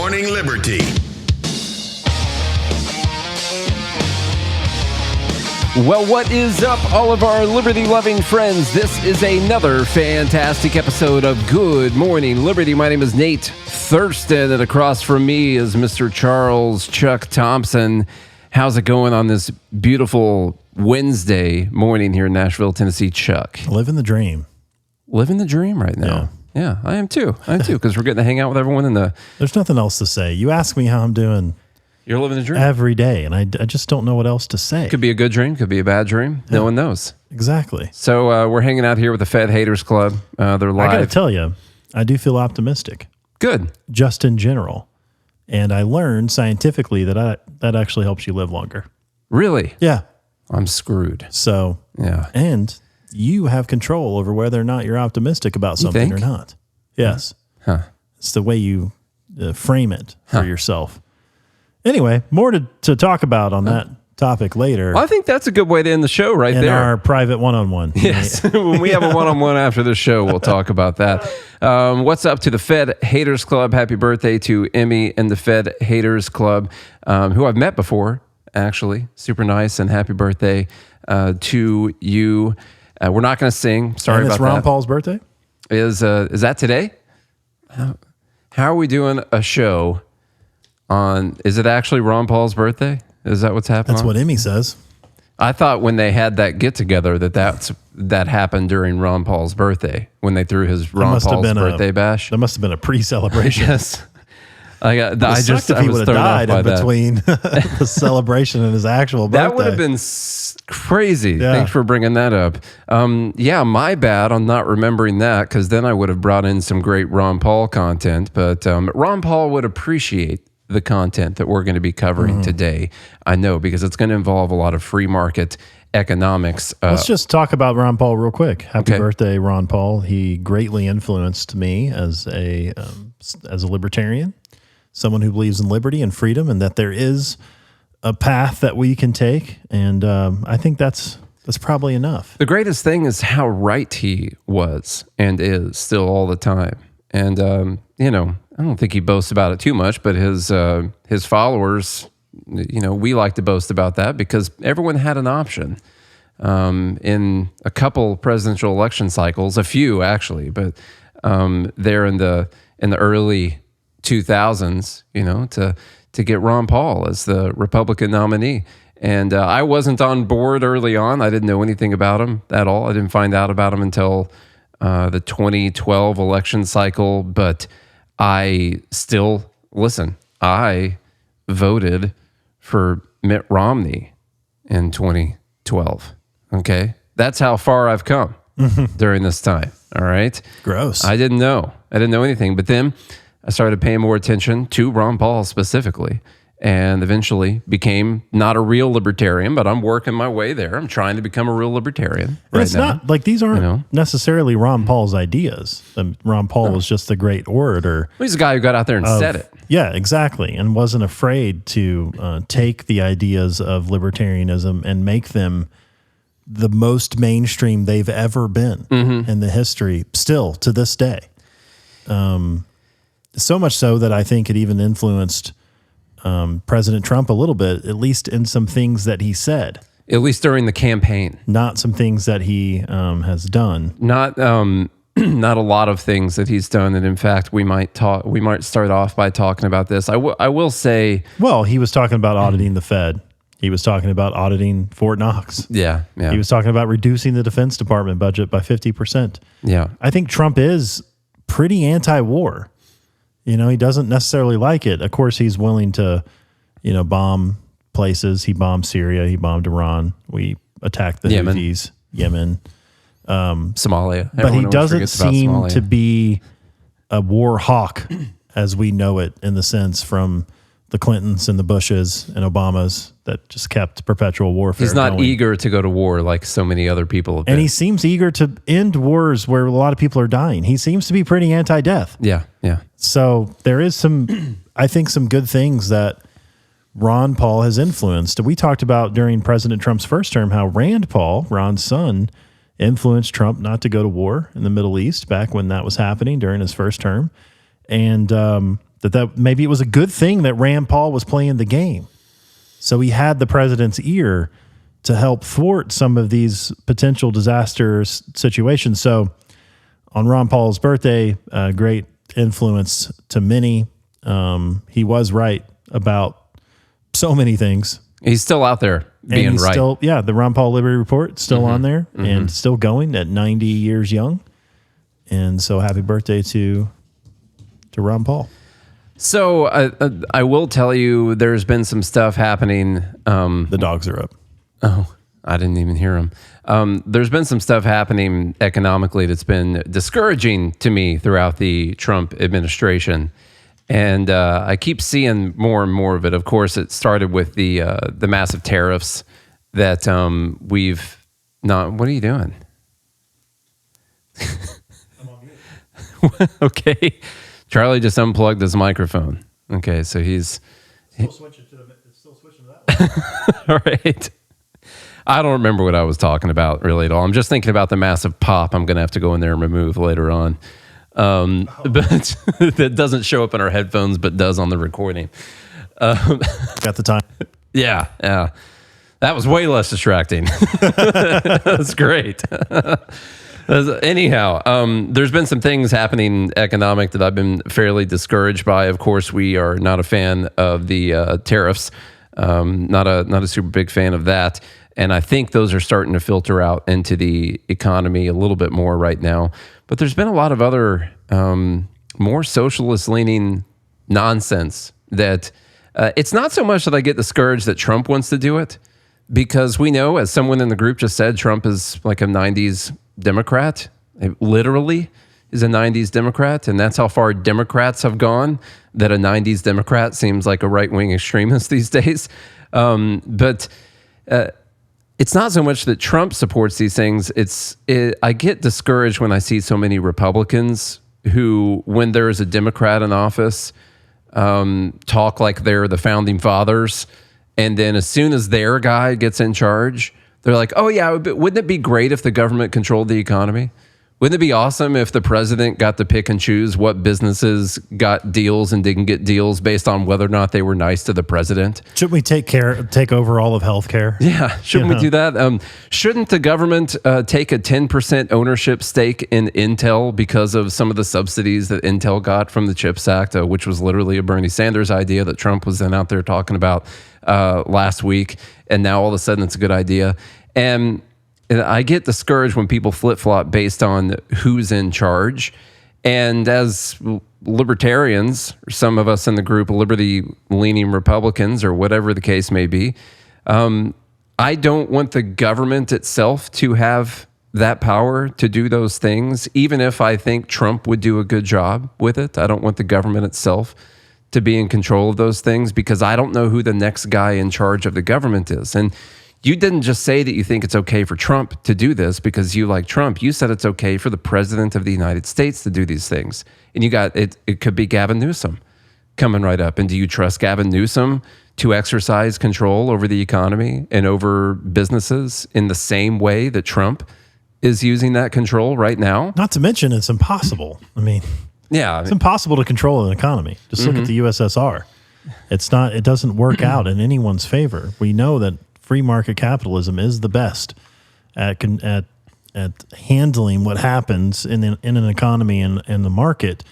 Morning Liberty. Well, what is up, all of our liberty-loving friends? This is another fantastic episode of Good Morning Liberty. My name is Nate Thurston, and across from me is Mr. Charles Chuck Thompson. How's it going on this beautiful Wednesday morning here in Nashville, Tennessee, Chuck? Living the dream. Living the dream right now. Yeah, I am too, because we're getting to hang out with everyone in the... There's nothing else to say. You ask me how I'm doing... You're living the dream every day, and I just don't know what else to say. Could be a good dream, could be a bad dream. No one knows. Exactly. So we're hanging out here with the Fed Haters Club. They're live. I got to tell you, I do feel optimistic. Good. Just in general. And I learned scientifically that that actually helps you live longer. Really? Yeah. I'm screwed. So, yeah. And you have control over whether or not you're optimistic about something or not. Yes. Huh. It's the way you frame it for yourself. Anyway, more to talk about on that topic later. Well, I think that's a good way to end the show right in there. Our private one-on-one. Yes. When we have a one-on-one after the show, we'll talk about that. What's up to the Fed Haters Club? Happy birthday to Emmy and the Fed Haters Club, who I've met before, actually. Super nice, and happy birthday to you. We're not going to sing. Sorry and about that. It's Ron Paul's birthday? Is that today? How are we doing a show on, is it actually Ron Paul's birthday? Is that what's happening? That's what Emmy says. I thought when they had that get together that happened during Ron Paul's birthday, when they threw his Ron Paul's birthday bash. That must have been a pre-celebration. Yes. I was he would have died in between the celebration and his actual birthday. That would have been crazy. Yeah. Thanks for bringing that up. Yeah, my bad on not remembering that, because then I would have brought in some great Ron Paul content. But Ron Paul would appreciate the content that we're going to be covering today. I know, because it's going to involve a lot of free market economics. Let's just talk about Ron Paul real quick. Happy birthday, Ron Paul. He greatly influenced me as a libertarian, someone who believes in liberty and freedom, and that there is a path that we can take. And I think that's probably enough. The greatest thing is how right he was and is still all the time. And, I don't think he boasts about it too much, but his followers, we like to boast about that because everyone had an option in a couple presidential election cycles, a few actually, but there in the early 2000s, to get Ron Paul as the Republican nominee. And I wasn't on board early on. I didn't know anything about him at all. I didn't find out about him until the 2012 election cycle, but I voted for Mitt Romney in 2012. Okay. That's how far I've come during this time. All right. Gross. I didn't know anything, but then I started paying more attention to Ron Paul specifically, and eventually became not a real libertarian, but I'm working my way there. I'm trying to become a real libertarian right now. It's not like these aren't necessarily Ron Paul's ideas. Ron Paul was just a great orator. Well, he's a guy who got out there and said it. Yeah, exactly. And wasn't afraid to take the ideas of libertarianism and make them the most mainstream they've ever been in the history, still to this day. So much so that I think it even influenced President Trump a little bit, at least in some things that he said. At least during the campaign. Not some things that he has done. Not a lot of things that he's done. And in fact, we might start off by talking about this. I will say... Well, he was talking about auditing the Fed. He was talking about auditing Fort Knox. Yeah. He was talking about reducing the Defense Department budget by 50%. Yeah. I think Trump is pretty anti-war. He doesn't necessarily like it. Of course, he's willing to, bomb places. He bombed Syria. He bombed Iran. We attacked the Houthis, Yemen, Somalia. But he doesn't seem to be a war hawk as we know it, in the sense from the Clintons and the Bushes and Obamas that just kept perpetual warfare. He's not going. eager to go to war like so many other people have been. And he seems eager to end wars where a lot of people are dying. He seems to be pretty anti-death. Yeah. So there is some, I think, some good things that Ron Paul has influenced. We talked about during President Trump's first term how Rand Paul, Ron's son, influenced Trump not to go to war in the Middle East back when that was happening during his first term. And that maybe it was a good thing that Rand Paul was playing the game. So he had the president's ear to help thwart some of these potential disaster situations. So on Ron Paul's birthday, great influence to many. He was right about so many things. He's still out there being right. Still, the Ron Paul Liberty Report still on there and still going at 90 years young. And so happy birthday to Ron Paul. So I will tell you, there's been some stuff happening. The dogs are up. Oh, I didn't even hear them. There's been some stuff happening economically that's been discouraging to me throughout the Trump administration. And I keep seeing more and more of it. Of course, it started with the massive tariffs that we've not. What are you doing? I'm on mute. Okay. Charlie just unplugged his microphone. Okay, so he's still switching to that one. all right. I don't remember what I was talking about really at all. I'm just thinking about the massive pop I'm going to have to go in there and remove later on. But that doesn't show up in our headphones, but does on the recording. Got the time. Yeah. That was way less distracting. That's great. Anyhow, there's been some things happening economic that I've been fairly discouraged by. Of course, we are not a fan of the tariffs. Not a super big fan of that. And I think those are starting to filter out into the economy a little bit more right now. But there's been a lot of other more socialist-leaning nonsense that it's not so much that I get discouraged that Trump wants to do it, because we know, as someone in the group just said, Trump is like a 90s Democrat. It literally is a 90s Democrat, and that's how far Democrats have gone, that a 90s Democrat seems like a right-wing extremist these days. But it's not so much that Trump supports these things. I get discouraged when I see so many Republicans who, when there is a Democrat in office, talk like they're the founding fathers. And then as soon as their guy gets in charge, they're like, oh yeah, wouldn't it be great if the government controlled the economy? Wouldn't it be awesome if the president got to pick and choose what businesses got deals and didn't get deals based on whether or not they were nice to the president? Shouldn't we take over all of healthcare? Yeah, shouldn't we do that? Shouldn't the government take a 10% ownership stake in Intel because of some of the subsidies that Intel got from the CHIPS Act, which was literally a Bernie Sanders idea that Trump was then out there talking about last week, and now all of a sudden it's a good idea. And I get discouraged when people flip-flop based on who's in charge. And as libertarians, or some of us in the group, liberty-leaning Republicans, or whatever the case may be, I don't want the government itself to have that power to do those things, even if I think Trump would do a good job with it. I don't want the government itself to be in control of those things, because I don't know who the next guy in charge of the government is. And you didn't just say that you think it's okay for Trump to do this because you like Trump. You said it's okay for the president of the United States to do these things. And you got it. It could be Gavin Newsom coming right up. And do you trust Gavin Newsom to exercise control over the economy and over businesses in the same way that Trump is using that control right now? Not to mention, it's impossible. I mean, yeah, it's impossible to control an economy. Just look at the USSR. It doesn't work out in anyone's favor. We know that free market capitalism is the best at handling what happens in an economy and the market.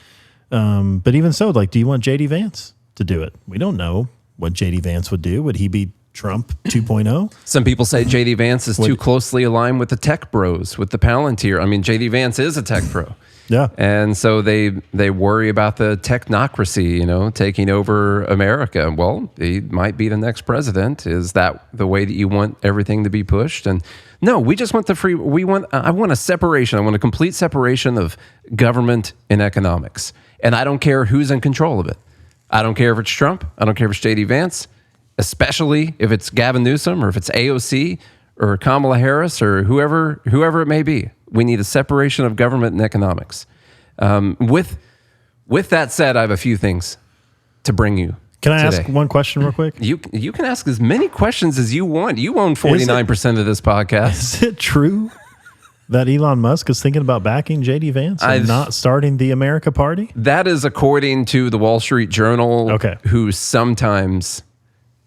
But even so, like, do you want J.D. Vance to do it? We don't know what J.D. Vance would do. Would he be Trump 2.0? Some people say J.D. Vance is too closely aligned with the tech bros, with the Palantir. I mean, J.D. Vance is a tech pro. Yeah. And so they worry about the technocracy, taking over America. Well, he might be the next president. Is that the way that you want everything to be pushed? And no, we just want I want a separation. I want a complete separation of government and economics. And I don't care who's in control of it. I don't care if it's Trump. I don't care if it's J.D. Vance, especially if it's Gavin Newsom or if it's AOC or Kamala Harris or whoever it may be. We need a separation of government and economics. With that said, I have a few things to bring you. Can I today. ask one question real quick? You can ask as many questions as you want. You own 49% of this podcast. Is it true that Elon Musk is thinking about backing JD Vance and not starting the America Party? That is according to the Wall Street Journal, who sometimes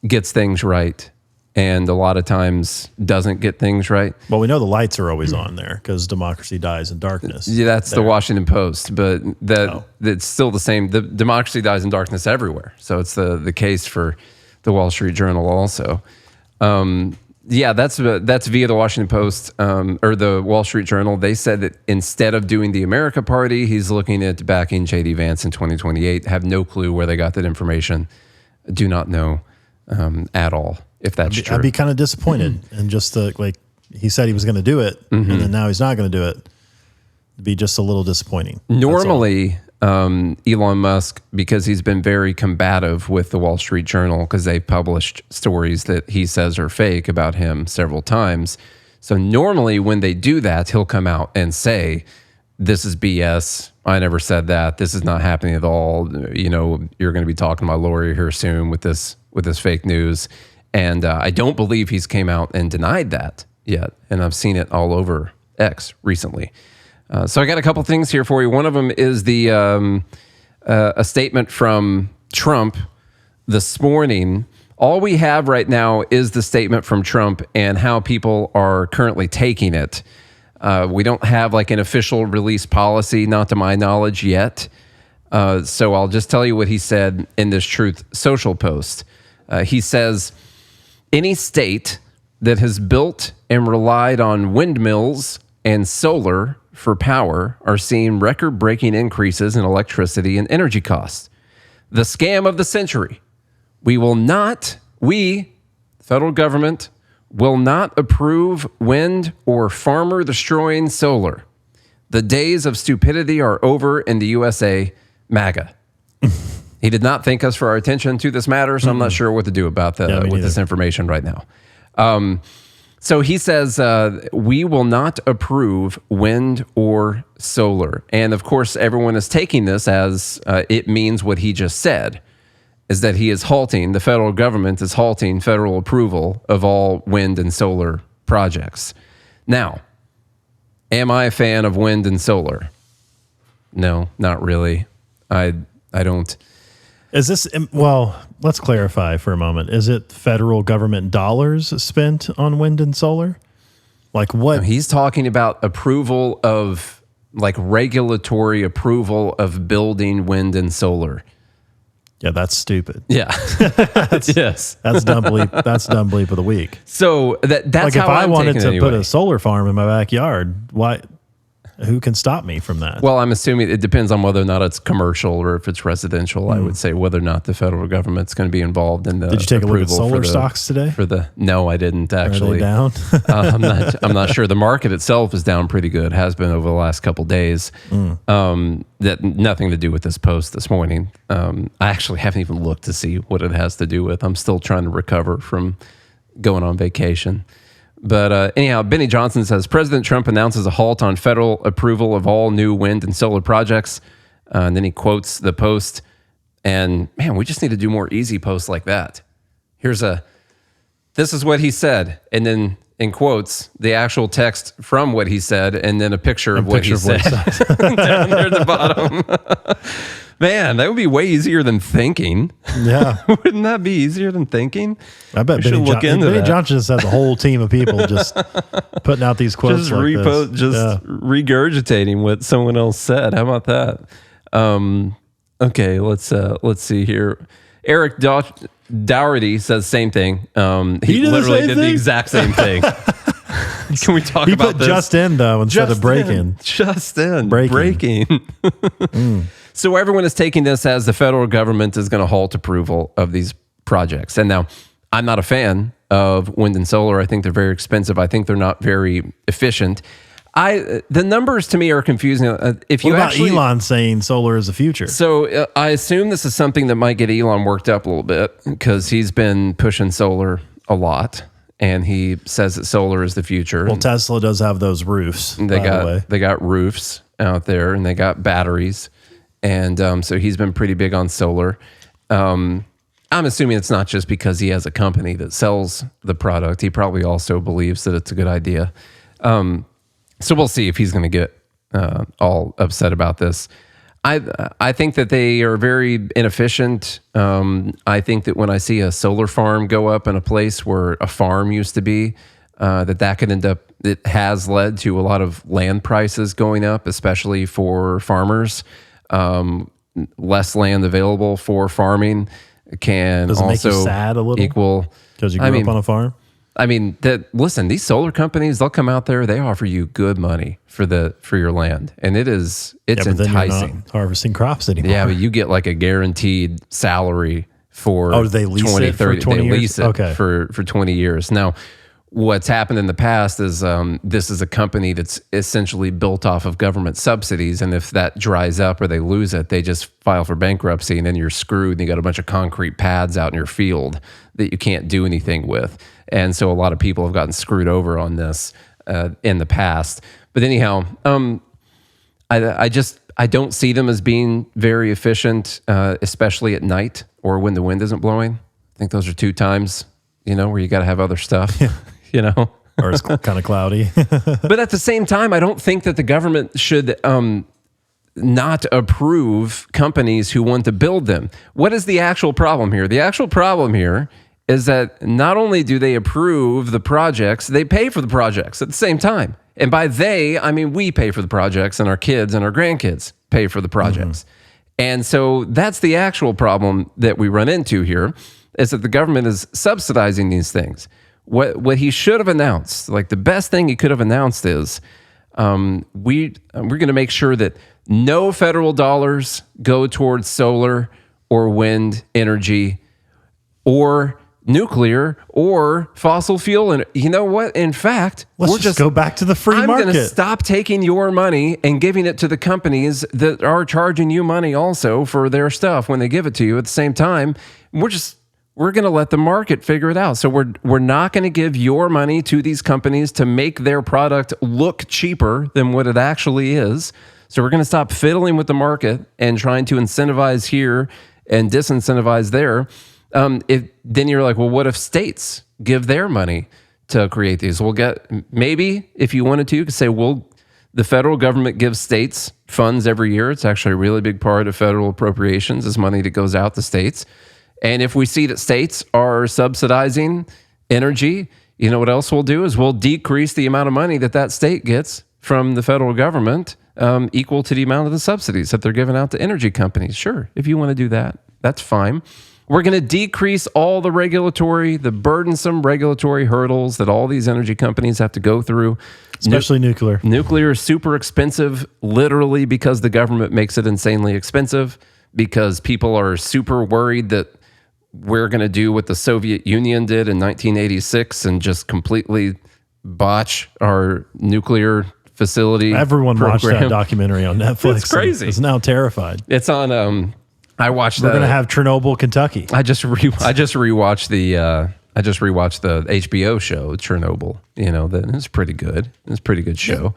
gets things right and a lot of times doesn't get things right. Well, we know the lights are always on there because democracy dies in darkness. Yeah, that's the Washington Post, but it's still the same. The democracy dies in darkness everywhere. So it's the case for the Wall Street Journal also. That's via the Washington Post or the Wall Street Journal. They said that instead of doing the America Party, he's looking at backing JD Vance in 2028. Have no clue where they got that information. Do not know at all if that's true. I'd be kind of disappointed. And just he said he was going to do it, and then now he's not going to do it. It'd be just a little disappointing. Normally, Elon Musk, because he's been very combative with the Wall Street Journal because they've published stories that he says are fake about him several times. So normally when they do that, he'll come out and say, this is BS. I never said that. This is not happening at all. You know, you're going to be talking to my lawyer here soon with this fake news. And I don't believe he's came out and denied that yet. And I've seen it all over X recently. So I got a couple things here for you. One of them is a statement from Trump this morning. All we have right now is the statement from Trump and how people are currently taking it. We don't have like an official release policy, not to my knowledge yet. So I'll just tell you what he said in this Truth Social post. He says, any state that has built and relied on windmills and solar for power are seeing record-breaking increases in electricity and energy costs. The scam of the century. We, federal government, will not approve wind or farmer-destroying solar. The days of stupidity are over in the USA, MAGA. He did not thank us for our attention to this matter, so I'm not sure what to do about that with this information right now. So he says, we will not approve wind or solar. And of course, everyone is taking this as it means what he just said, is that he is halting, the federal government is halting federal approval of all wind and solar projects. Now, am I a fan of wind and solar? No, not really. I don't. Is this, well, let's clarify for a moment. Is it federal government dollars spent on wind and solar? Like what? No, he's talking about approval of, like regulatory approval of building wind and solar. Yeah, that's stupid. Yeah. Yes. That's dumb bleep. That's dumb bleep of the week. So that's like how if I wanted to anyway. put a solar farm in my backyard, why? Who can stop me from that? Well, I'm assuming it depends on whether or not it's commercial or if it's residential. I would say whether or not the federal government's going to be involved in the. Did you take a look at solar stocks today? No, I didn't actually. Are they down? I'm not sure. The market itself is down pretty good. Has been over the last couple days. That nothing to do with this post this morning. I actually haven't even looked to see what it has to do with. I'm still trying to recover from going on vacation. But anyhow, Benny Johnson says, President Trump announces a halt on federal approval of all new wind and solar projects. And then he quotes the post. And man, we just need to do more easy posts like that. This is what he said. And then in quotes, the actual text from what he said. And then a picture of what he said down there at the bottom. Man, that would be way easier than thinking. Yeah. Wouldn't that be easier than thinking? I bet Benny Johnson just has a whole team of people just putting out these quotes regurgitating what someone else said. How about that? Okay, let's see here. Eric Dougherty says same thing. He literally did the exact same thing. Can we talk about this? He put just in, though, instead of breaking. Just in. Breaking. So everyone is taking this as the federal government is going to halt approval of these projects. And now, I'm not a fan of wind and solar. I think they're very expensive. I think they're not very efficient. The numbers to me are confusing. What about Elon saying solar is the future? So I assume this is something that might get Elon worked up a little bit because he's been pushing solar a lot. And he says that solar is the future. Well, Tesla does have those roofs. They got roofs out there, and they got batteries, and so he's been pretty big on solar. I'm assuming it's not just because he has a company that sells the product. He probably also believes that it's a good idea. So we'll see if he's going to get all upset about this. I think that they are very inefficient. I think that when I see a solar farm go up in a place where a farm used to be, that could end up, it has led to a lot of land prices going up, especially for farmers. Less land available for farming can Does it also make you sad a little? Equal. Because you grew up on a farm? I mean, listen, these solar companies, they'll come out there, they offer you good money for your land. And it's But then enticing. you're not harvesting crops anymore. Yeah, but you get like a guaranteed salary for do they lease 20, it 30, for 20 they years? lease it Okay. for 20 years. Now, what's happened in the past is this is a company that's essentially built off of government subsidies. And if that dries up or they lose it, they just file for bankruptcy and then you're screwed and you got a bunch of concrete pads out in your field that you can't do anything with. And so a lot of people have gotten screwed over on this in the past. But anyhow, I don't see them as being very efficient, especially at night or when the wind isn't blowing. I think those are two times, where you got to have other stuff, Or it's kind of cloudy. But at the same time, I don't think that the government should not approve companies who want to build them. What is the actual problem here? The actual problem here is that not only do they approve the projects, they pay for the projects at the same time. And by they, I mean we pay for the projects and our kids and our grandkids pay for the projects. Mm-hmm. And so that's the actual problem that we run into here, is that the government is subsidizing these things. What he should have announced, like the best thing he could have announced is, we're going to make sure that no federal dollars go towards solar or wind energy or nuclear or fossil fuel. And you know what? In fact, Let's just go back to the free market. I'm going to stop taking your money and giving it to the companies that are charging you money also for their stuff when they give it to you at the same time. We're going to let the market figure it out. So we're not going to give your money to these companies to make their product look cheaper than what it actually is. So we're going to stop fiddling with the market and trying to incentivize here and disincentivize there. Then you're like, well, what if states give their money to create these? Maybe if you wanted to, you could say, well, the federal government gives states funds every year. It's actually a really big part of federal appropriations is money that goes out to states. And if we see that states are subsidizing energy, you know what else we'll do is we'll decrease the amount of money that state gets from the federal government, equal to the amount of the subsidies that they're giving out to energy companies. Sure, if you want to do that, that's fine. We're going to decrease all the burdensome regulatory hurdles that all these energy companies have to go through. Especially nuclear. Nuclear is super expensive, literally because the government makes it insanely expensive, because people are super worried that we're going to do what the Soviet Union did in 1986 and just completely botch our nuclear facility. Everyone program. watched that documentary on Netflix. It's crazy. It's now terrified. It's on. I watched. We're going to have Chernobyl, Kentucky. I just rewatched the HBO show Chernobyl. It's pretty good. It's a pretty good show.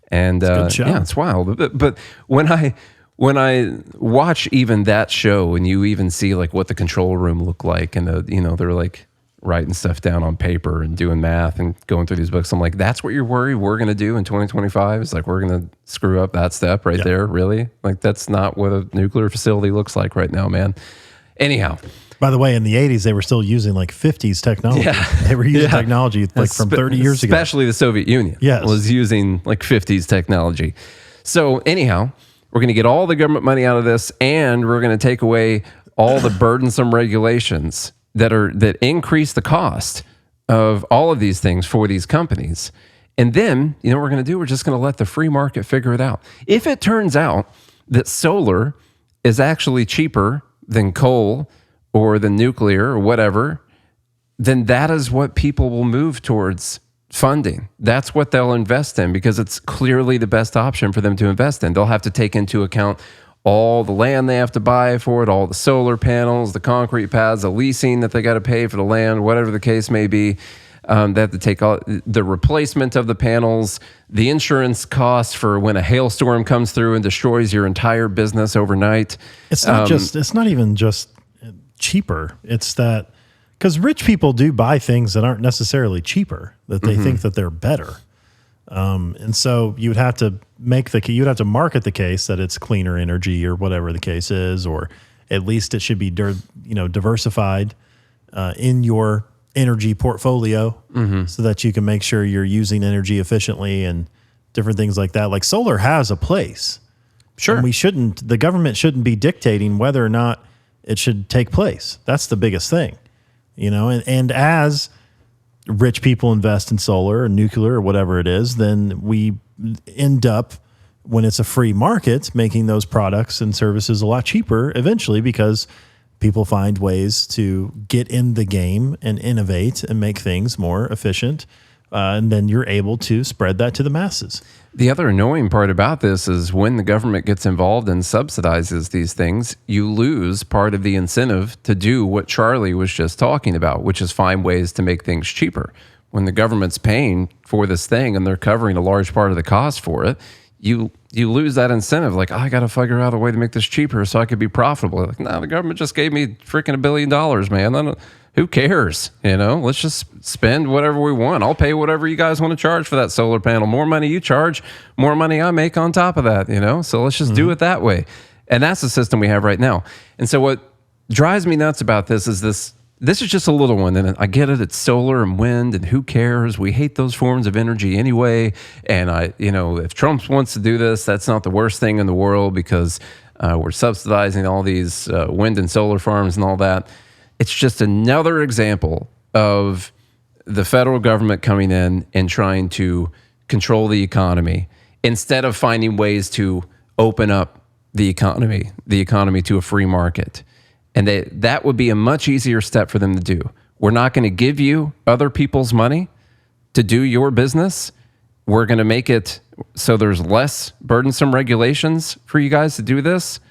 And it's a good show. Yeah, it's wild. But when I watch even that show and you even see like what the control room looked like and they're like writing stuff down on paper and doing math and going through these books, I'm like, that's what you're worried we're going to do in 2025? It's like, we're going to screw up that step right there? Really? Like, that's not what a nuclear facility looks like right now, man. Anyhow. By the way, in the 80s, they were still using like 50s technology. Yeah. They were using technology like from 30 years ago. Especially the Soviet Union was using like 50s technology. So anyhow, we're going to get all the government money out of this, and we're going to take away all the burdensome regulations that increase the cost of all of these things for these companies. And then, what we're going to do? We're just going to let the free market figure it out. If it turns out that solar is actually cheaper than coal or than nuclear or whatever, then that is what people will move towards funding. That's what they'll invest in, because it's clearly the best option for them to invest in. They'll have to take into account all the land they have to buy for it, all the solar panels, the concrete pads, the leasing that they got to pay for the land, whatever the case may be. They have to take all the replacement of the panels, the insurance costs for when a hailstorm comes through and destroys your entire business overnight. It's not even just cheaper. It's that, because rich people do buy things that aren't necessarily cheaper, that they think that they're better. And so you'd have to market the case that it's cleaner energy or whatever the case is, or at least it should be diversified in your energy portfolio, so that you can make sure you're using energy efficiently and different things like that. Like solar has a place. Sure. And the government shouldn't be dictating whether or not it should take place. That's the biggest thing, and as rich people invest in solar or nuclear or whatever it is, then we end up, when it's a free market, making those products and services a lot cheaper eventually, because people find ways to get in the game and innovate and make things more efficient. And then you're able to spread that to the masses. The other annoying part about this is when the government gets involved and subsidizes these things, you lose part of the incentive to do what Charlie was just talking about, which is find ways to make things cheaper. When the government's paying for this thing and they're covering a large part of the cost for it, you lose that incentive. Like, I got to figure out a way to make this cheaper so I could be profitable. Like, no, the government just gave me freaking $1 billion, man. Who cares? Let's just spend whatever we want. I'll pay whatever you guys want to charge for that solar panel. More money you charge, more money I make on top of that, So let's just do it that way. And that's the system we have right now. And so what drives me nuts about this is this is just a little one. And I get it. It's solar and wind, and who cares? We hate those forms of energy anyway. And if Trump wants to do this, that's not the worst thing in the world, because we're subsidizing all these wind and solar farms and all that. It's just another example of the federal government coming in and trying to control the economy instead of finding ways to open up the economy to a free market. And that would be a much easier step for them to do. We're not going to give you other people's money to do your business. We're going to make it so there's less burdensome regulations for you guys to do this.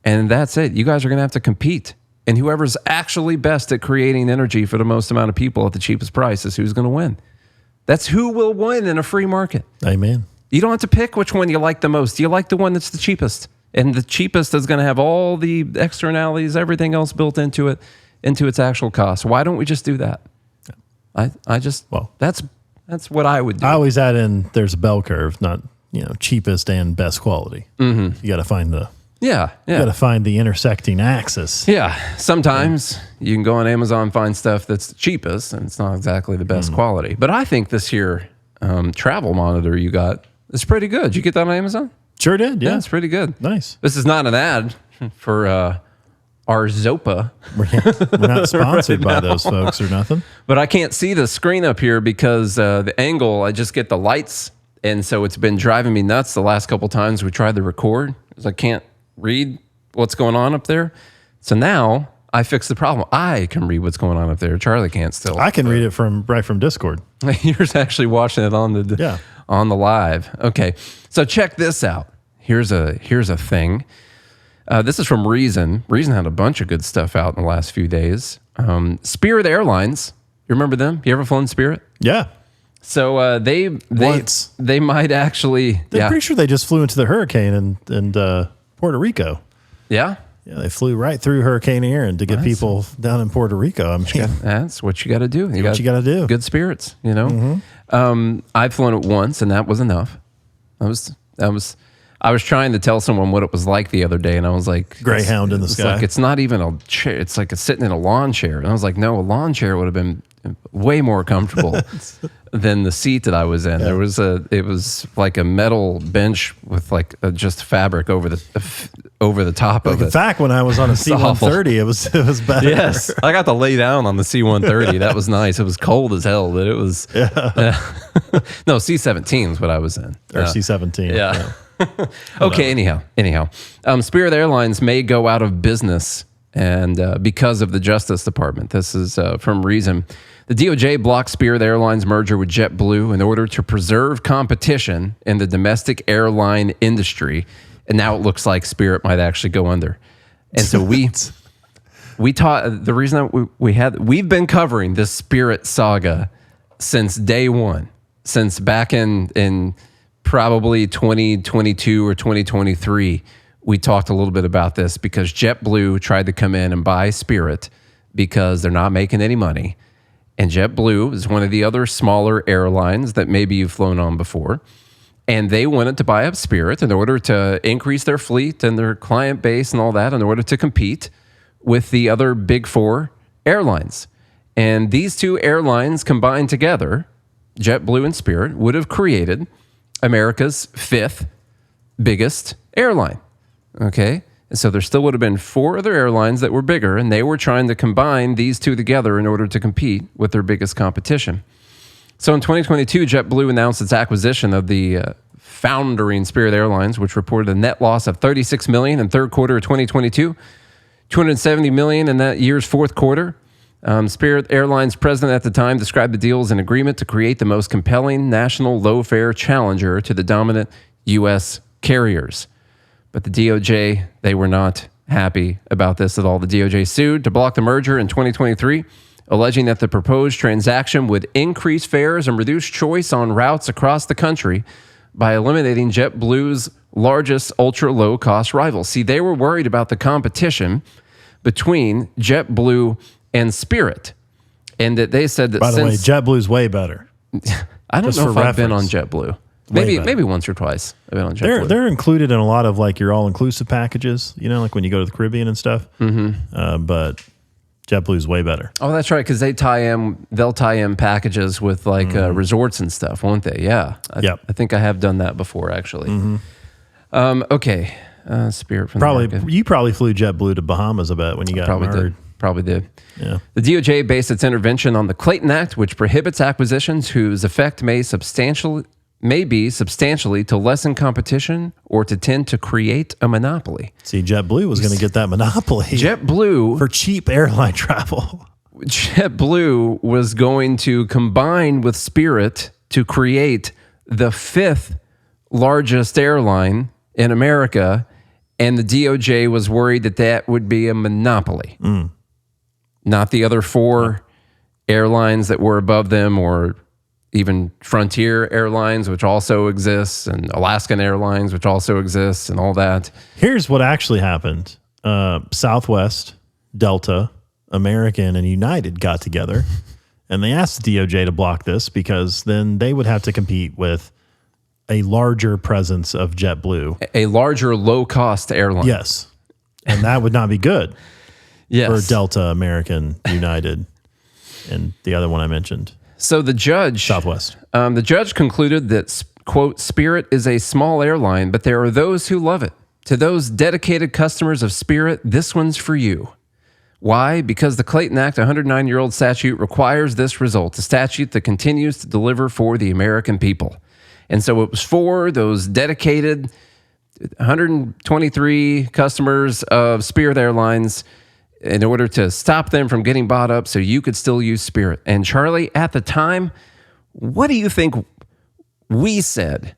And that's it. You guys are going to have to compete. And whoever's actually best at creating energy for the most amount of people at the cheapest price is who's going to win. That's who will win in a free market. Amen. You don't have to pick which one you like the most. You like the one that's the cheapest. And the cheapest is going to have all the externalities, everything else built into it, into its actual cost. Why don't we just do that? That's what I would do. I always add in, there's a bell curve, not cheapest and best quality. You got to find the You got to find the intersecting axis. Yeah. Sometimes you can go on Amazon and find stuff that's the cheapest, and it's not exactly the best quality. But I think this here travel monitor you got is pretty good. Did you get that on Amazon? Sure did. Yeah, it's pretty good. Nice. This is not an ad for our Zopa. We're not sponsored by those folks or nothing. But I can't see the screen up here because the angle, I just get the lights. And so it's been driving me nuts the last couple times we tried to record, because I can't read what's going on up there. So now I fixed the problem. I can read what's going on up there. Charlie can't still. I can read it right from Discord. You're actually watching it on the live. Okay. So check this out. Here's a thing. This is from Reason. Reason had a bunch of good stuff out in the last few days. Spirit Airlines. You remember them? You ever flown Spirit? Yeah. So they might actually. I'm pretty sure they just flew into the hurricane in Puerto Rico. Yeah. Yeah, they flew right through Hurricane Aaron to get people down in Puerto Rico. I mean, that's what you got to do. You got to do. Good spirits, you know. I've flown it once, and that was enough. I was trying to tell someone what it was like the other day, and I was like, Greyhound in the sky. Like, it's not even a chair. It's like sitting in a lawn chair. And I was like, no, a lawn chair would have been way more comfortable than the seat that I was in. Yeah. It was like a metal bench with like just fabric over the top of it. In fact, when I was on a C-130, it was better. Yes, I got to lay down on the C-130. That was nice. It was cold as hell, but it was. No, C-17 is what I was in. Or C-17. Yeah. Okay. Anyhow, Spirit Airlines may go out of business, and because of the Justice Department. This is from Reason. The DOJ blocked Spirit Airlines' merger with JetBlue in order to preserve competition in the domestic airline industry, and now it looks like Spirit might actually go under. And so we taught the reason that we've been covering this Spirit saga since day one, since back in probably 2022 or 2023. We talked a little bit about this because JetBlue tried to come in and buy Spirit because they're not making any money. And JetBlue is one of the other smaller airlines that maybe you've flown on before. And they wanted to buy up Spirit in order to increase their fleet and their client base and all that in order to compete with the other big four airlines. And these two airlines combined together, JetBlue and Spirit, would have created America's fifth biggest airline. Okay? And so there still would have been four other airlines that were bigger, and they were trying to combine these two together in order to compete with their biggest competition. So in 2022, JetBlue announced its acquisition of the foundering Spirit Airlines, which reported a net loss of $36 million in third quarter of 2022, $270 million in that year's fourth quarter. Spirit Airlines president at the time described the deal as an agreement to create the most compelling national low-fare challenger to the dominant U.S. carriers. But the DOJ, they were not happy about this at all. The DOJ sued to block the merger in 2023, alleging that the proposed transaction would increase fares and reduce choice on routes across the country by eliminating JetBlue's largest ultra-low-cost rival. See, they were worried about the competition between JetBlue and Spirit, and that they said that by the way, JetBlue's way better. I don't know if I've been on JetBlue. Maybe once or twice I've been on JetBlue. They're included in a lot of like your all-inclusive packages, you know, like when you go to the Caribbean and stuff. But JetBlue's way better. Oh, that's right, because they'll tie in packages with like resorts and stuff, won't they? Yeah. I think I have done that before, actually. Okay. Spirit from you probably flew JetBlue to Bahamas, I bet, when you got married. Probably did. Yeah. The DOJ based its intervention on the Clayton Act, which prohibits acquisitions whose effect may be substantially to lessen competition or to tend to create a monopoly. See, JetBlue was going to get that monopoly. JetBlue for cheap airline travel. JetBlue was going to combine with Spirit to create the fifth largest airline in America, and the DOJ was worried that that would be a monopoly. Not the other four airlines that were above them, or even Frontier Airlines, which also exists, and Alaskan Airlines, which also exists, and all that. Here's what actually happened. Southwest, Delta, American, and United got together, and they asked the DOJ to block this because then they would have to compete with a larger presence of JetBlue. A larger low-cost airline. Yes. And that would not be good for Delta, American, United, and the other one I mentioned. So the judge, Southwest, the judge concluded that, quote, Spirit is a small airline, but there are those who love it. To those dedicated customers of Spirit, this one's for you. Why? Because the Clayton Act, a 109-year-old statute, requires this result, a statute that continues to deliver for the American people. And so it was for those dedicated 123 customers of Spirit Airlines in order to stop them from getting bought up so you could still use Spirit. And Charlie, at the time, what do you think we said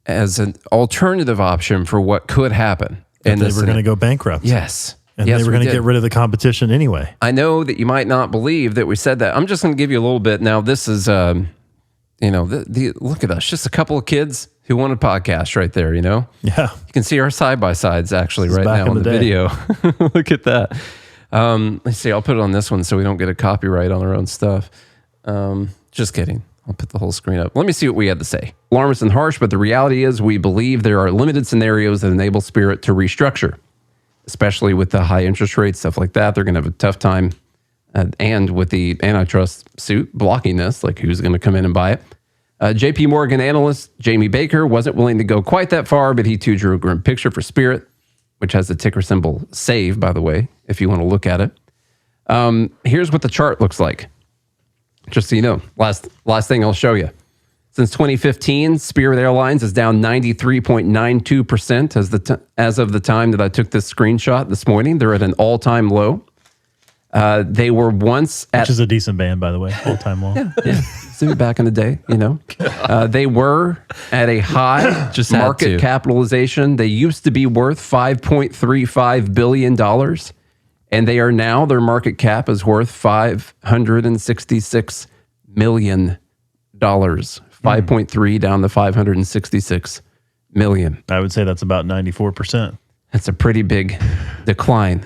as an alternative option for what could happen? And they were going to go bankrupt. Yes. And they were going to get rid of the competition anyway. I know that you might not believe that we said that. I'm just going to give you a little bit. Now, this is, look at us, just a couple of kids who want a podcast right there, you know? Yeah. You can see our side-by-sides actually right now in the video. Look at that. Let's see, I'll put it on this one so we don't get a copyright on our own stuff. Just kidding. I'll put the whole screen up. Let me see what we had to say. Alarmist and harsh, but the reality is we believe there are limited scenarios that enable Spirit to restructure, especially with the high interest rates, stuff like that. They're going to have a tough time. And with the antitrust suit blocking this, like who's going to come in and buy it? JP Morgan analyst Jamie Baker wasn't willing to go quite that far, but he too drew a grim picture for Spirit, which has the ticker symbol SAVE, by the way, if you want to look at it. Here's what the chart looks like. Just so you know, last thing I'll show you. Since 2015, Spirit Airlines is down 93.92% as of the time that I took this screenshot this morning. They're at an all-time low. They were once at... Which is a decent band, by the way, all-time low. Yeah. So back in the day, you know. They were at a high market capitalization. They used to be worth $5.35 billion. And they are now, their market cap is worth $566 million. 5.3 down to 566 million. I would say that's about 94%. That's a pretty big decline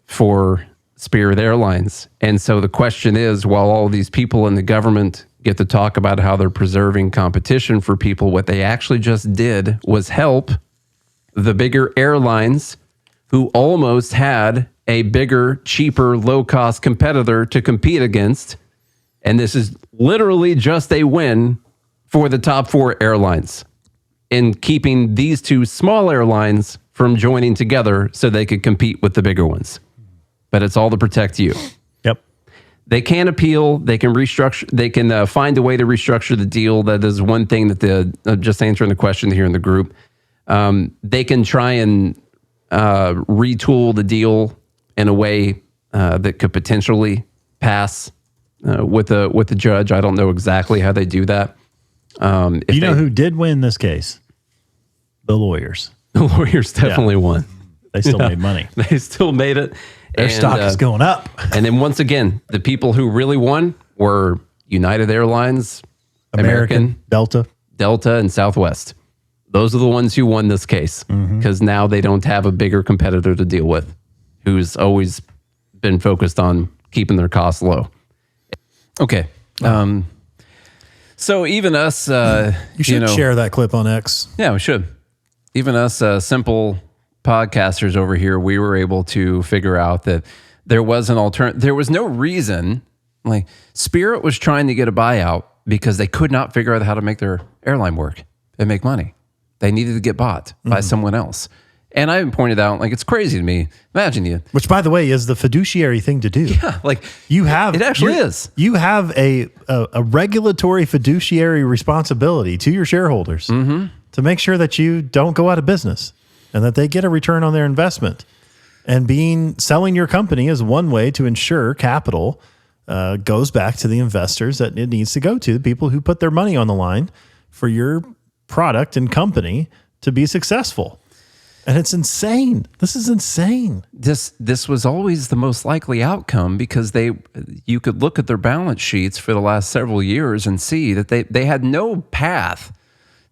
for Spirit Airlines. And so the question is, while all these people in the government get to talk about how they're preserving competition for people, what they actually just did was help the bigger airlines who almost had a bigger, cheaper, low-cost competitor to compete against. And this is literally just a win for the top 4 airlines in keeping these 2 small airlines from joining together so they could compete with the bigger ones. But it's all to protect you. Yep. They can appeal. They can restructure. They can find a way to restructure the deal. That is one thing that just answering the question here in the group. They can try and retool the deal in a way that could potentially pass with the judge. I don't know exactly how they do that. You know who did win this case? The lawyers. The lawyers definitely won. They still made money. They still made it. Their stock is going up. And then once again, the people who really won were United Airlines, American, Delta, and Southwest. Those are the ones who won this case because now they don't have a bigger competitor to deal with who's always been focused on keeping their costs low. Okay. So even us... you should share that clip on X. Yeah, we should. Even us simple podcasters over here, we were able to figure out that there was an alternative. There was no reason, like Spirit was trying to get a buyout because they could not figure out how to make their airline work and make money. They needed to get bought by someone else. And I pointed out, like, it's crazy to me. Imagine you. Which, by the way, is the fiduciary thing to do. Yeah, like you have. It actually is. You have a regulatory fiduciary responsibility to your shareholders to make sure that you don't go out of business and that they get a return on their investment. And selling your company is one way to ensure capital goes back to the investors that it needs to go to, the people who put their money on the line for your product and company to be successful. And it's insane. This is insane. This was always the most likely outcome because you could look at their balance sheets for the last several years and see that they had no path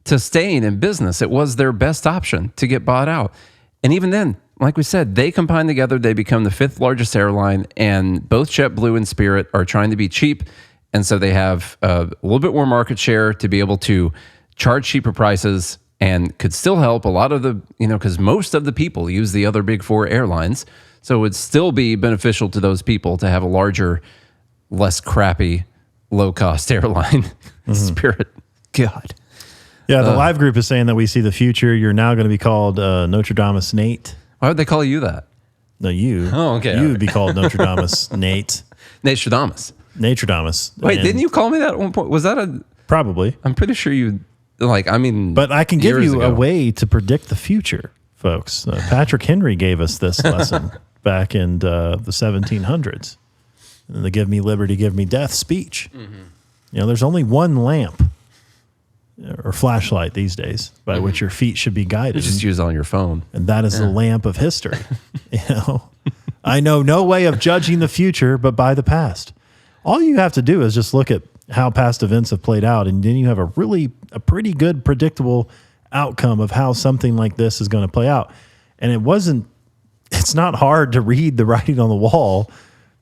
to staying in business. It was their best option to get bought out. And even then, like we said, they combine together, they become the 5th largest airline, and both JetBlue and Spirit are trying to be cheap. And so they have a little bit more market share to be able to charge cheaper prices and could still help a lot of the, because most of the people use the other big 4 airlines. So it would still be beneficial to those people to have a larger, less crappy, low-cost airline. Spirit. God. Yeah, the live group is saying that we see the future. You're now going to be called Notre Dame's Nate. Why would they call you that? No, you. Oh, okay. You would be called Notre Dame's Nate. Natradamus. Natradamus. Wait, didn't you call me that at one point? Was that a... Probably. I'm pretty sure you... But I can give you a way to predict the future, folks. Patrick Henry gave us this lesson back in the 1700s. And the "Give me liberty, give me death" speech. There's only one lamp or flashlight these days by which your feet should be guided. You just use it on your phone. And that is the lamp of history. I know no way of judging the future but by the past. All you have to do is just look at how past events have played out, and then you have a pretty good predictable outcome of how something like this is going to play out. And it's not hard to read the writing on the wall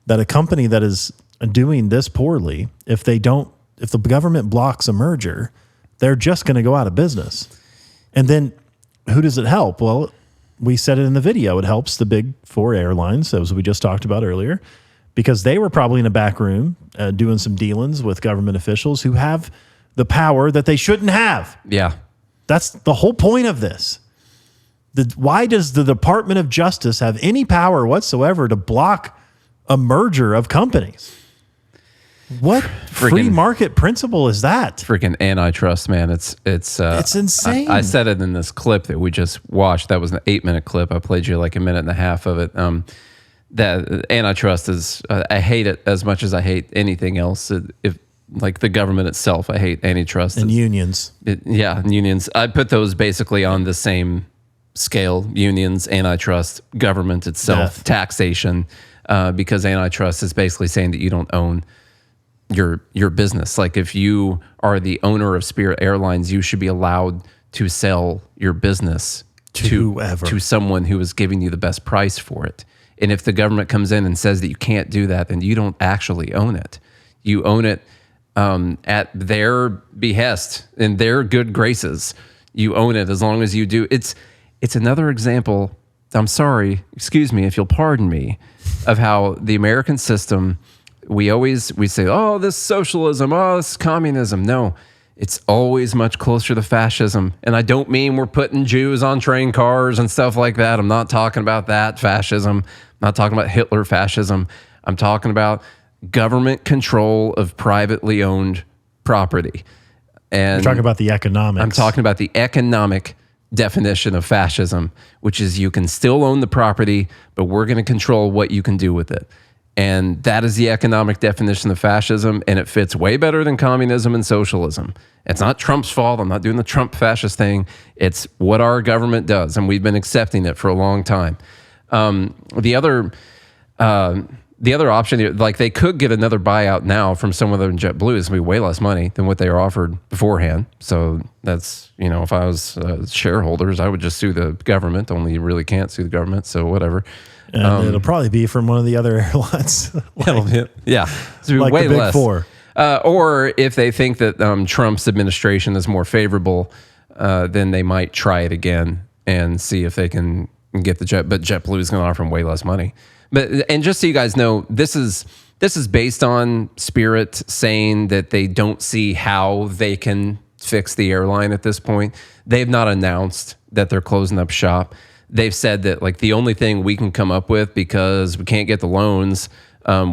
that a company that is doing this poorly, if the government blocks a merger, they're just going to go out of business. And then who does it help? Well, we said it in the video. It helps the big 4 airlines, as we just talked about earlier, because they were probably in a back room doing some dealings with government officials who have the power that they shouldn't have. Yeah. That's the whole point of this. Why does the Department of Justice have any power whatsoever to block a merger of companies? What free market principle is that? Freaking antitrust, man. It's insane. I said it in this clip that we just watched. That was an 8-minute clip. I played you like a minute and a half of it. That antitrust is, I hate it as much as I hate anything else. If like the government itself, I hate antitrust. And unions. Unions. I put those basically on the same scale. Unions, antitrust, government itself, taxation, because antitrust is basically saying that you don't own your business. Like if you are the owner of Spirit Airlines, you should be allowed to sell your business to someone who is giving you the best price for it. And if the government comes in and says that you can't do that, then you don't actually own it. You own it at their behest, in their good graces. You own it as long as you do. It's another example, I'm sorry, excuse me if you'll pardon me, of how the American system, we say, oh, this socialism, oh, this communism. No, it's always much closer to fascism. And I don't mean we're putting Jews on train cars and stuff like that. I'm not talking about that fascism. I'm not talking about Hitler fascism. I'm talking about government control of privately owned property. And you're talking about the economics. I'm talking about the economic definition of fascism, which is you can still own the property, but we're going to control what you can do with it. And that is the economic definition of fascism, and it fits way better than communism and socialism. It's not Trump's fault. I'm not doing the Trump fascist thing. It's what our government does, and we've been accepting it for a long time. The other option, like they could get another buyout now from someone other than JetBlue. It's going to be way less money than what they were offered beforehand. So that's, if I was shareholders, I would just sue the government, only you really can't sue the government. So whatever. And it'll probably be from one of the other airlines. Yeah. It's like way the Big less. Four. Or if they think that Trump's administration is more favorable, then they might try it again and see if they can get the jet. But JetBlue is going to offer them way less money. And just so you guys know, this is based on Spirit saying that they don't see how they can fix the airline at this point. They've not announced that they're closing up shop. They've said that like the only thing we can come up with, because we can't get the loans,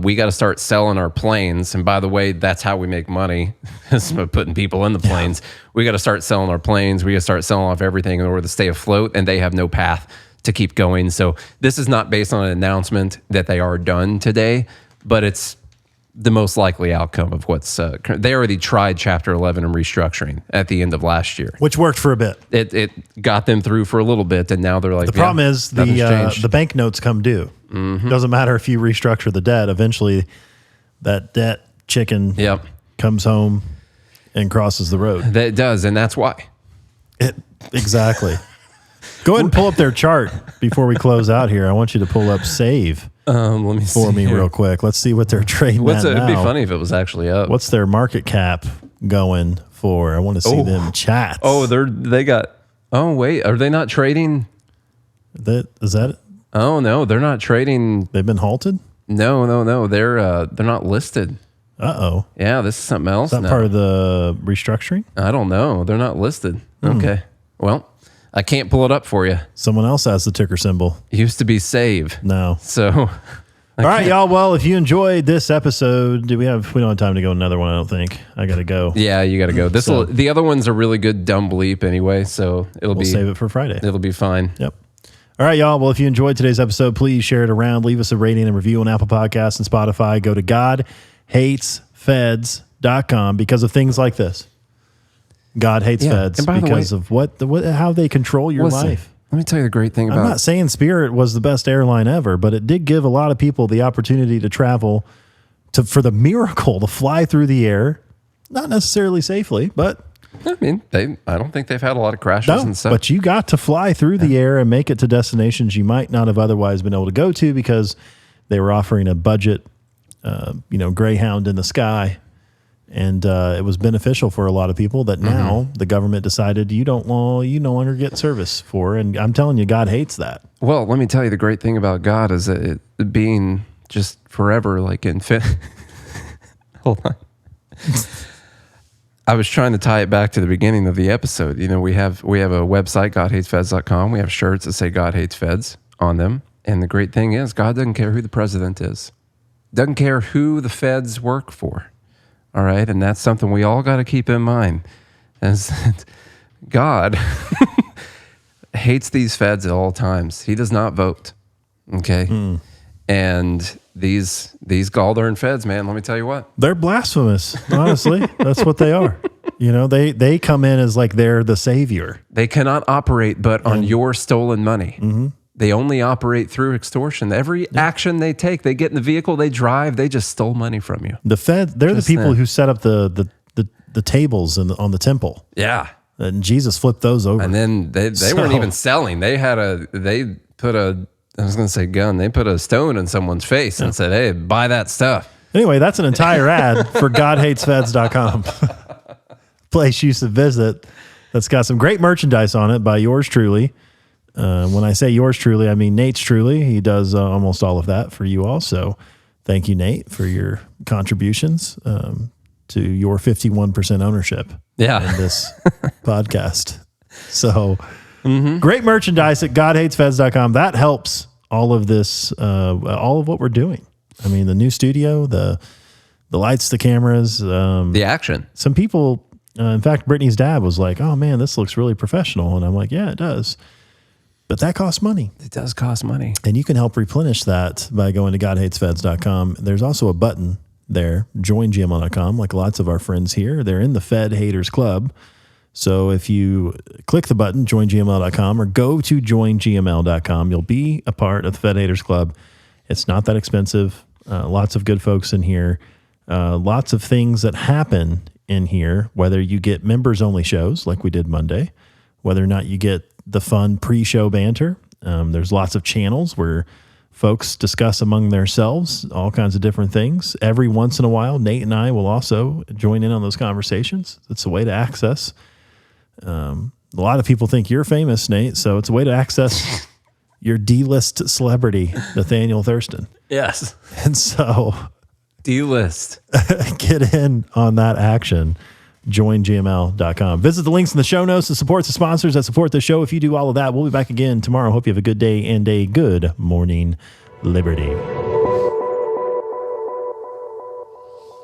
we got to start selling our planes. And by the way, that's how we make money, is putting people in the planes. We got to start selling our planes. We got to start selling off everything in order to stay afloat. And they have no path to keep going. So this is not based on an announcement that they are done today, but it's the most likely outcome of what's they already tried Chapter 11 and restructuring at the end of last year, which worked for a bit. It got them through for a little bit, and now they're like, the problem is the bank notes come due. Mm-hmm. Doesn't matter if you restructure the debt. Eventually, that debt chicken comes home and crosses the road. That does, and that's why. Exactly. Go ahead and pull up their chart before we close out here. I want you to pull up Save for me real quick. Let's see what they're trading at now. It'd be funny if it was actually up. What's their market cap going for? I want to see them chats. Oh, they got. Oh wait, are they not trading? Is that it? Oh no, they're not trading. They've been halted? No. They're not listed. Uh-oh. Yeah, this is something else. Is that part of the restructuring? I don't know. They're not listed. Okay. Well, I can't pull it up for you. Someone else has the ticker symbol. It used to be Save. No. So, all right, y'all. Well, if you enjoyed this episode, we don't have time to go another one, I don't think. I got to go. Yeah, you got to go. The other one's a really good dumb bleep anyway, so we'll save it for Friday. It'll be fine. Yep. All right, y'all. Well, if you enjoyed today's episode, please share it around. Leave us a rating and review on Apple Podcasts and Spotify. Go to GodHatesFeds.com because of things like this. God hates feds because of how they control your life. Let me tell you the great thing about it. I'm not saying Spirit was the best airline ever, but it did give a lot of people the opportunity to travel for the miracle to fly through the air, not necessarily safely, but I mean, I don't think they've had a lot of crashes and stuff. But you got to fly through the air and make it to destinations you might not have otherwise been able to go to because they were offering a budget, Greyhound in the sky. And it was beneficial for a lot of people that now the government decided you no longer get service for. And I'm telling you, God hates that. Well, let me tell you, the great thing about God is that it being just forever, like infinite. Hold on. I was trying to tie it back to the beginning of the episode. We have a website, GodHatesFeds.com. We have shirts that say God Hates Feds on them. And the great thing is God doesn't care who the president is. Doesn't care who the feds work for. All right, and that's something we all got to keep in mind. As God hates these feds at all times. He does not vote. Okay, and these gall-darn feds, man. Let me tell you what, they're blasphemous. Honestly, that's what they are. They come in as like they're the savior. They cannot operate but on your stolen money. Mm-hmm. They only operate through extortion. Every action they take, they get in the vehicle, they drive, they just stole money from you. The Fed, they're just the people who set up the tables on the temple. Yeah. And Jesus flipped those over. And then they weren't even selling. They put a I was going to say gun. They put a stone in someone's face and said, hey, buy that stuff. Anyway, that's an entire ad for GodHatesFeds.com. Place you should visit. That's got some great merchandise on it by yours truly. When I say yours truly, I mean Nate's truly. He does almost all of that for you all. So thank you, Nate, for your contributions to your 51% ownership in this podcast. So great merchandise at GodHatesFeds.com. That helps all of this, all of what we're doing. I mean, the new studio, the lights, the cameras, the action. Some people, in fact, Brittany's dad was like, oh man, this looks really professional. And I'm like, yeah, it does. But that costs money. It does cost money. And you can help replenish that by going to GodHatesFeds.com. There's also a button there, joingml.com, like lots of our friends here. They're in the Fed Haters Club. So if you click the button, joingml.com, or go to joingml.com, you'll be a part of the Fed Haters Club. It's not that expensive. Lots of good folks in here. Lots of things that happen in here, whether you get members-only shows like we did Monday, whether or not you get the fun pre-show banter. There's lots of channels where folks discuss among themselves all kinds of different things. Every once in a while, Nate and I will also join in on those conversations. It's a way to access. A lot of people think you're famous, Nate, so it's a way to access your D-list celebrity, Nathaniel Thurston. Yes. And so D-list. Get in on that action. JoinGML.com. Visit the links in the show notes to support the sponsors that support the show. If you do all of that, we'll be back again tomorrow. Hope you have a good day and a good morning, Liberty.